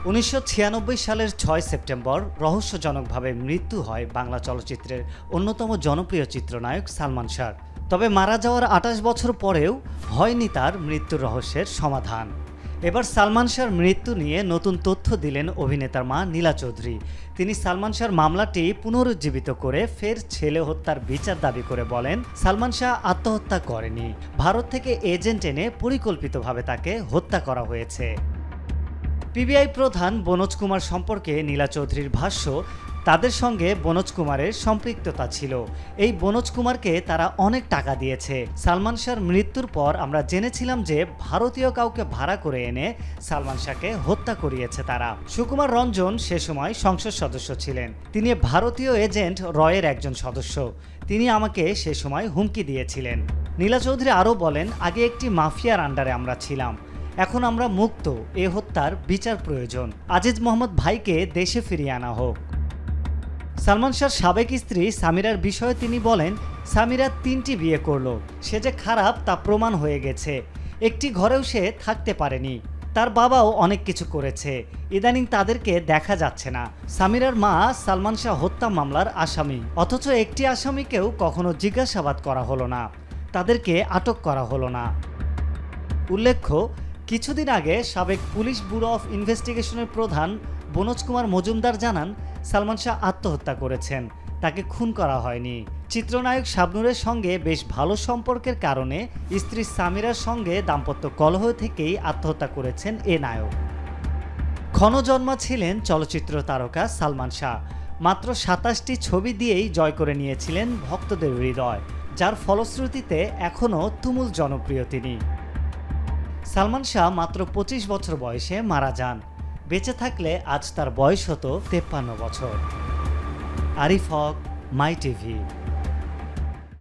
1996 সালের 6 সেপ্টেম্বর রহস্যজনকভাবে মৃত্যু হয় বাংলা চলচ্চিত্রের অন্যতম জনপ্রিয় চিত্রনায়ক সালমান শাহর। তবে মারা যাওয়ার 28 বছর পরেও হয়নি তার মৃত্যুর রহস্যের সমাধান। এবার সালমান শাহর মৃত্যু নিয়ে নতুন তথ্য দিলেন অভিনেতার মা নীলা চৌধুরী। তিনি সালমান শাহর মামলাটি পুনরুজ্জীবিত করে ফের ছেলে হত্যার বিচার দাবি করে বলেন, সালমান শাহ আত্মহত্যা করেনি, ভারত থেকে এজেন্ট এনে পরিকল্পিতভাবে তাকে হত্যা করা হয়েছে। পিবিআই প্রধান বনোজ কুমার সম্পর্কে নীলা চৌধুরীর ভাষ্য, তাদের সঙ্গে বনোজ কুমারের সম্পৃক্ততা ছিল। এই বনোজ কুমারকে তারা অনেক টাকা দিয়েছে। সালমান শাহর মৃত্যুর পর আমরা জেনেছিলাম যে ভারতীয় কাউকে ভাড়া করে এনে সালমান শাহকে হত্যা করিয়েছে তারা। সুকুমার রঞ্জন সে সময় সংসদ সদস্য ছিলেন। তিনি ভারতীয় এজেন্ট রয়ের একজন সদস্য। তিনি আমাকে সে সময় হুমকি দিয়েছিলেন। নীলা চৌধুরী আরও বলেন, আগে একটি মাফিয়ার আন্ডারে আমরা ছিলাম, এখন আমরা মুক্ত। এ হত্যার বিচার প্রয়োজন। আজিজ মোহাম্মদ ভাইকে দেশে ফিরিয়ে আনা হোক। সালমান শাহর সাবেক স্ত্রী সামিরার বিষয়ে তিনি বলেন, সামিরা 3টি বিয়ে করল। সে যে খারাপ তা প্রমাণ হয়ে গেছে। একটি ঘরেও সে থাকতে পারেনি। তার বাবাও অনেক কিছু করেছে, ইদানিং তাদেরকে দেখা যাচ্ছে না। সামিরার মা সালমান শাহ হত্যা মামলার আসামি, অথচ একটি আসামিকেও কখনো জিজ্ঞাসাবাদ করা হলো না, তাদেরকে আটক করা হলো না। উল্লেখ্য, কিছুদিন আগে সাবেক পুলিশ ব্যুরো অফ ইনভেস্টিগেশনের প্রধান বনোজ কুমার মজুমদার জানান, সালমান শাহ আত্মহত্যা করেছেন, তাকে খুন করা হয়নি। চিত্রনায়ক শাবনূরের সঙ্গে বেশ ভালো সম্পর্কের কারণে স্ত্রী সামিরার সঙ্গে দাম্পত্য কলহ থেকেই আত্মহত্যা করেছেন এ নায়ক। ক্ষণজন্মা ছিলেন চলচ্চিত্র তারকা সালমান শাহ। মাত্র 27টি ছবি দিয়েই জয় করে নিয়েছিলেন ভক্তদের হৃদয়, যার ফলশ্রুতিতে এখনও তুমুল জনপ্রিয় তিনি। সালমান শাহ মাত্র 25 বছর বয়সে মারা যান। বেঁচে থাকলে আজ তার বয়স হতো 53 বছর। আরিফ হক, মাই টিভি।